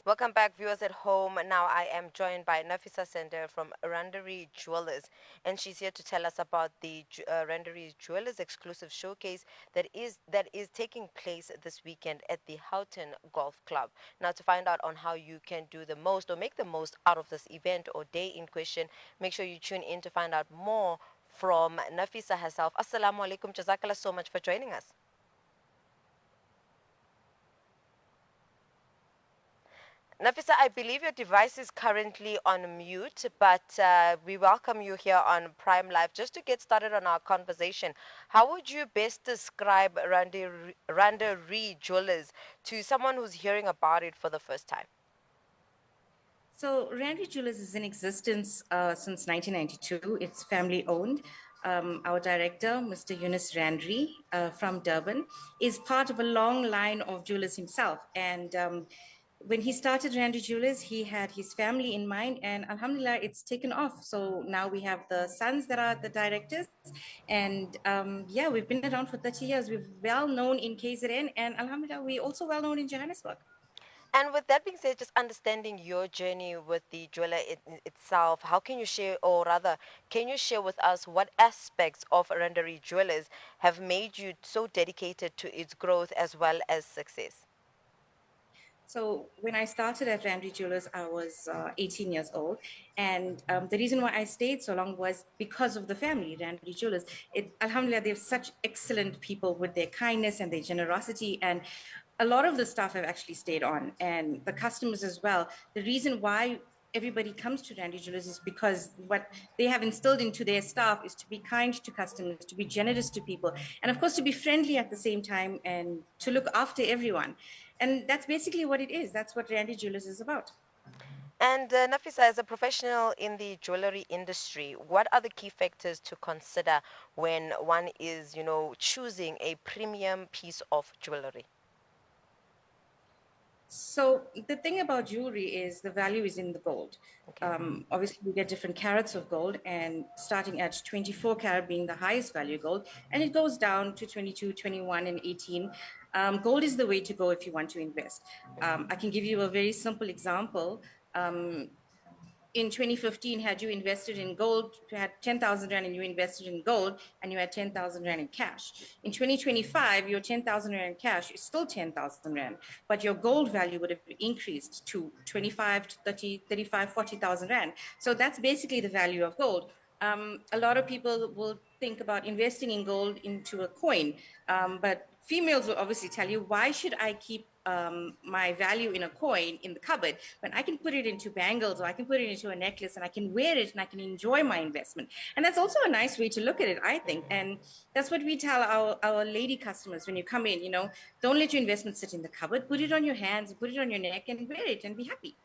Welcome back, viewers at home. Now I am joined by Nafeesa Sader from Randeree Jewellers, and she's here to tell us about the Randeree Jewellers exclusive showcase that is taking place this weekend at the Houghton Golf Club. Now, to find out on how you can do the most or make the most out of this event or day in question, make sure you tune in to find out more from Nafeesa herself. Assalamu alaikum. Jazakallah so much for joining us. Nafisa, I believe your device is currently on mute, but we welcome you here on Prime Live. Just to get started on our conversation, how would you best describe Randeree Jewellers to someone who's hearing about it for the first time? So, Randeree Jewellers is in existence since 1992. It's family owned. Our director, Mr. Yunus Randeree from Durban, is part of a long line of jewelers himself. And when he started Randeree Jewellers, he had his family in mind, and Alhamdulillah, it's taken off. So now we have the sons that are the directors. And yeah, we've been around for 30 years. We're well known in KZN, and Alhamdulillah, we're also well known in Johannesburg. And with that being said, just understanding your journey with the jeweler itself, how can you share, or rather, can you share with us what aspects of Randeree Jewellers have made you so dedicated to its growth as well as success? So when I started at Randeree Jewellers, I was 18 years old, and the reason why I stayed so long was because of the family, Randeree Jewellers. Alhamdulillah, they're such excellent people with their kindness and their generosity, and a lot of the staff have actually stayed on, and the customers as well. The reason why everybody comes to Randeree Jewellers is because what they have instilled into their staff is to be kind to customers, to be generous to people, and of course to be friendly at the same time and to look after everyone. And that's basically what it is. That's what Randeree Jewellers is about. And Nafisa, as a professional in the jewelry industry, what are the key factors to consider when one is, choosing a premium piece of jewelry? So the thing about jewelry is the value is in the gold. Okay. Obviously, we get different carats of gold, and starting at 24 carat being the highest value gold, and it goes down to 22, 21, and 18. Gold is the way to go if you want to invest. I can give you a very simple example. In 2015, had you invested in gold, you had 10,000 Rand and you invested in gold and you had 10,000 Rand in cash. In 2025, your 10,000 Rand in cash is still 10,000 Rand, but your gold value would have increased to 25 to 30, 35, 40,000 Rand. So that's basically the value of gold. A lot of people will think about investing in gold into a coin, but females will obviously tell you, why should I keep my value in a coin in the cupboard when I can put it into bangles or I can put it into a necklace and I can wear it and I can enjoy my investment? And that's also a nice way to look at it, I think. And that's what we tell our lady customers when you come in, don't let your investment sit in the cupboard, put it on your hands, put it on your neck and wear it and be happy.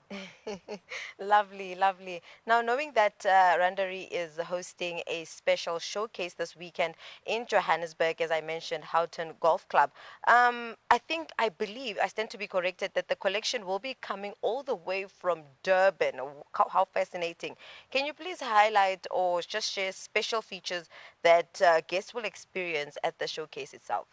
Lovely, lovely. Now, knowing that Randeree is hosting a special showcase this weekend in Johannesburg, as I mentioned, Houghton Golf Club, I believe, I stand to be corrected, that the collection will be coming all the way from Durban. How fascinating. Can you please highlight or just share special features that guests will experience at the showcase itself?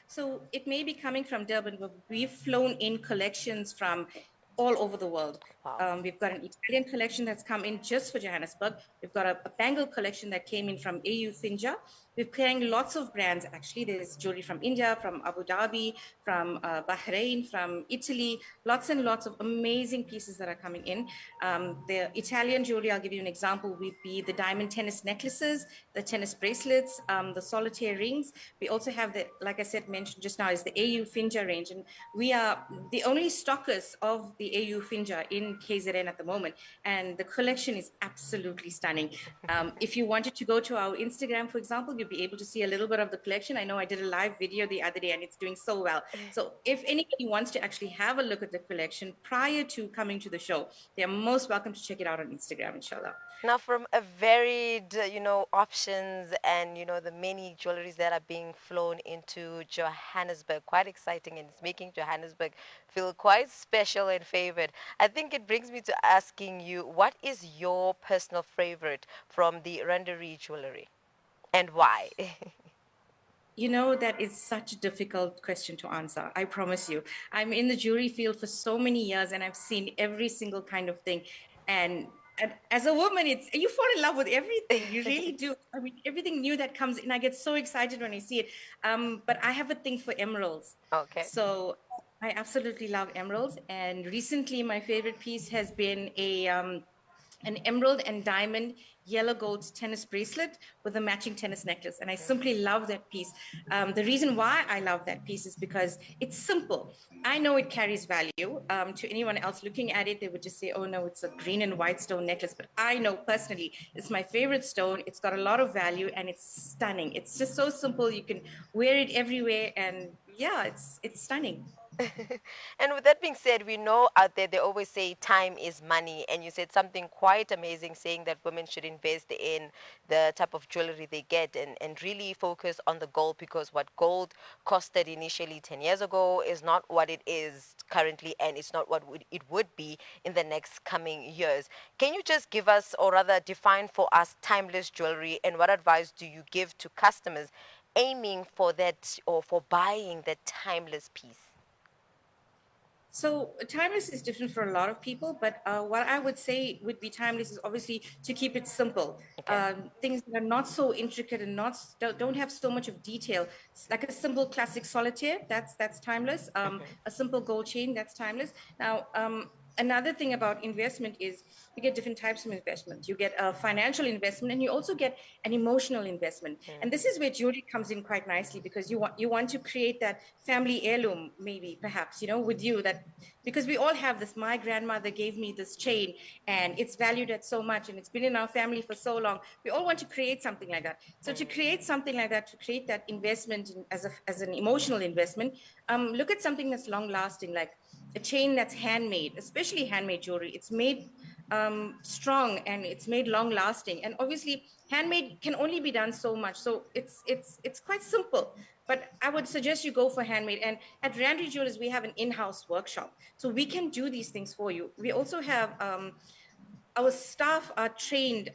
So it may be coming from Durban, but we've flown in collections from all over the world. Wow. We've got an Italian collection that's come in just for Johannesburg. We've got a bangle collection that came in from AU Finja. We're carrying lots of brands, actually. There's jewelry from India, from Abu Dhabi, from Bahrain, from Italy. Lots and lots of amazing pieces that are coming in. The Italian jewelry, I'll give you an example, would be the diamond tennis necklaces, the tennis bracelets, the solitaire rings. We also have the, like I said, mentioned just now, is the AU Finja range. And we are the only stockers of the AU Finja in KZN at the moment. And the collection is absolutely stunning. If you wanted to go to our Instagram, for example, you'll be able to see a little bit of the collection. I know I did a live video the other day and it's doing so well. So if anybody wants to actually have a look at the collection prior to coming to the show, they're most welcome to check it out on Instagram, inshallah. Now, from a varied, options and, the many jewelries that are being flown into Johannesburg, quite exciting, and it's making Johannesburg feel quite special and favored. I think it brings me to asking you, what is your personal favorite from the Randeree jewelry and why? You know, that is such a difficult question to answer. I promise you. I'm in the jewelry field for so many years and I've seen every single kind of thing. And as a woman, it's you fall in love with everything. You really do. I mean, everything new that comes in, I get so excited when I see it. But I have a thing for emeralds. Okay. So I absolutely love emeralds. And recently, my favorite piece has been a an emerald and diamond yellow gold tennis bracelet with a matching tennis necklace. And I simply love that piece. The reason why I love that piece is because it's simple. I know it carries value. To anyone else looking at it, they would just say, oh no, it's a green and white stone necklace. But I know personally, it's my favorite stone. It's got a lot of value and it's stunning. It's just so simple. You can wear it everywhere. And yeah, it's stunning. And with that being said, we know out there they always say time is money, and you said something quite amazing, saying that women should invest in the type of jewelry they get and really focus on the gold, because what gold costed initially 10 years ago is not what it is currently, and it's not what it would be in the next coming years. Can you just give us, or rather define for us, timeless jewelry, and what advice do you give to customers aiming for that or for buying that timeless piece? So timeless is different for a lot of people, but what I would say would be timeless is obviously to keep it simple. Okay. Things that are not so intricate and not don't have so much of detail. It's like a simple classic solitaire, that's timeless. A simple gold chain, that's timeless. Now, another thing about investment is you get different types of investment. You get a financial investment, and you also get an emotional investment. And this is where jewelry comes in quite nicely, because you want to create that family heirloom, maybe perhaps, with you, that because we all have this. My grandmother gave me this chain and it's valued at so much and it's been in our family for so long. We all want to create something like that. So to create something like that, to create that investment as an emotional investment, look at something that's long lasting, like a chain that's handmade, especially handmade jewelry. It's made strong and it's made long lasting. And obviously, handmade can only be done so much. So it's quite simple. But I would suggest you go for handmade. And at Randeree Jewellers, we have an in-house workshop, so we can do these things for you. We also have our staff are trained.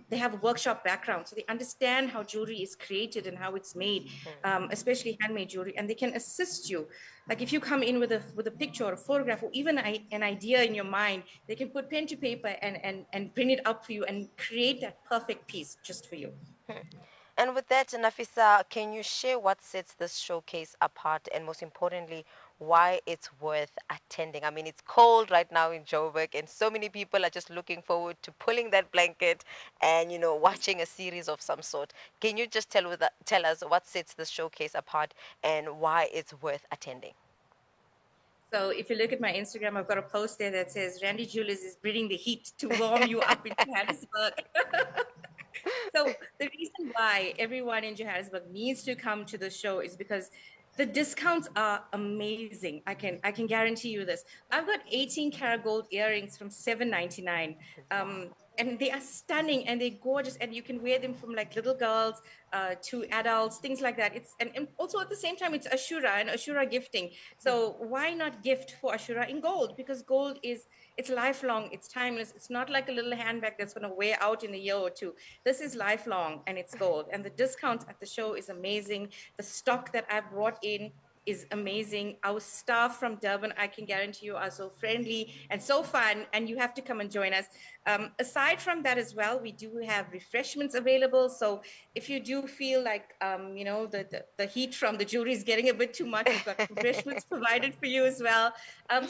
They have a workshop background, so they understand how jewelry is created and how it's made, especially handmade jewelry, and they can assist you. Like if you come in with a picture or a photograph or even an idea in your mind, they can put pen to paper and bring it up for you and create that perfect piece just for you. And with that, Nafisa, can you share what sets this showcase apart, and most importantly, why it's worth attending? I mean, it's cold right now in Joburg, and so many people are just looking forward to pulling that blanket and, watching a series of some sort. Can you just tell us what sets this showcase apart and why it's worth attending? So if you look at my Instagram, I've got a post there that says Randy Jewellers is bringing the heat to warm you up in Johannesburg. So the reason why everyone in Johannesburg needs to come to the show is because the discounts are amazing. I can guarantee you this. I've got 18 karat gold earrings from 7.99. And they are stunning and they're gorgeous, and you can wear them from like little girls to adults, things like that. And also at the same time, it's Ashura and Ashura gifting. So why not gift for Ashura in gold? Because gold is, it's lifelong, it's timeless. It's not like a little handbag that's going to wear out in a year or two. This is lifelong and it's gold. And the discounts at the show is amazing. The stock that I've brought in is amazing. Our staff from Durban, I can guarantee you, are so friendly and so fun, and you have to come and join us. Aside from that as well, we do have refreshments available. So if you do feel like, the heat from the jewelry is getting a bit too much, we've got refreshments provided for you as well.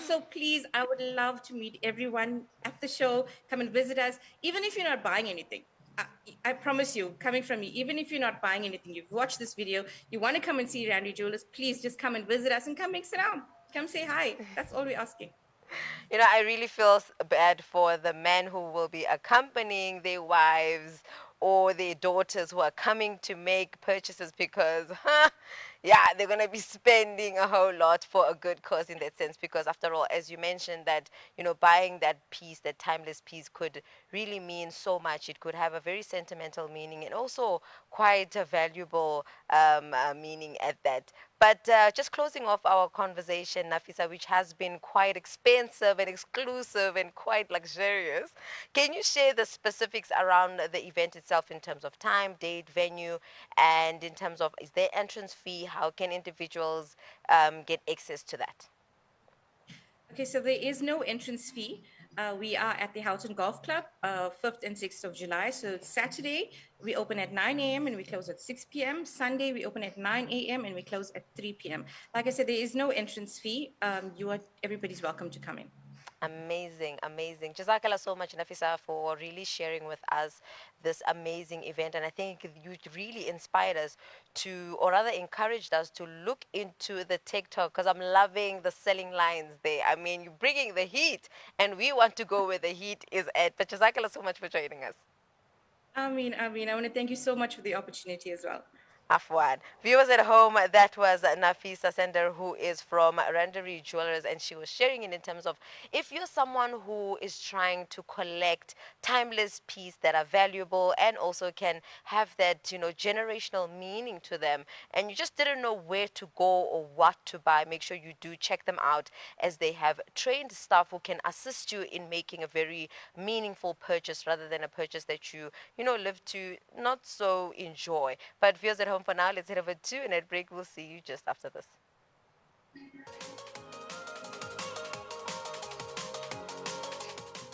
So please, I would love to meet everyone at the show. Come and visit us, even if you're not buying anything. I, I promise you, coming from me, even if you're not buying anything, you've watched this video, you want to come and see Randy Jewelers, please just come and visit us and come mix it out. Come say hi. That's all we're asking. I really feel bad for the men who will be accompanying their wives or their daughters who are coming to make purchases, because, yeah, they're going to be spending a whole lot for a good cause in that sense. Because after all, as you mentioned, that, buying that piece, that timeless piece, could really mean so much. It could have a very sentimental meaning and also quite a valuable meaning at that. But just closing off our conversation, Nafisa, which has been quite expensive and exclusive and quite luxurious, can you share the specifics around the event itself in terms of time, date, venue, and in terms of is there entrance fee? How can individuals get access to that? Okay, so there is no entrance fee. We are at the Houghton Golf Club, 5th and 6th of July. So it's Saturday, we open at 9 a.m. and we close at 6 p.m. Sunday, we open at 9 a.m. and we close at 3 p.m. Like I said, there is no entrance fee. Everybody's welcome to come in. Amazing, amazing. Jazakallah so much, Nafisa, for really sharing with us this amazing event. And I think you really inspired us to, or rather encouraged us to look into the TikTok because I'm loving the selling lines there. I mean, you're bringing the heat, and we want to go where the heat is at. But Jazakallah so much for joining us. I want to thank you so much for the opportunity as well. Afwan. Viewers at home, that was Nafeesa Sader, who is from Randeree Jewellers, and she was sharing it in terms of if you're someone who is trying to collect timeless pieces that are valuable and also can have that, generational meaning to them, and you just didn't know where to go or what to buy, make sure you do check them out as they have trained staff who can assist you in making a very meaningful purchase rather than a purchase that you live to not so enjoy. But viewers at home, for now, let's head over to a net break. We'll see you just after this.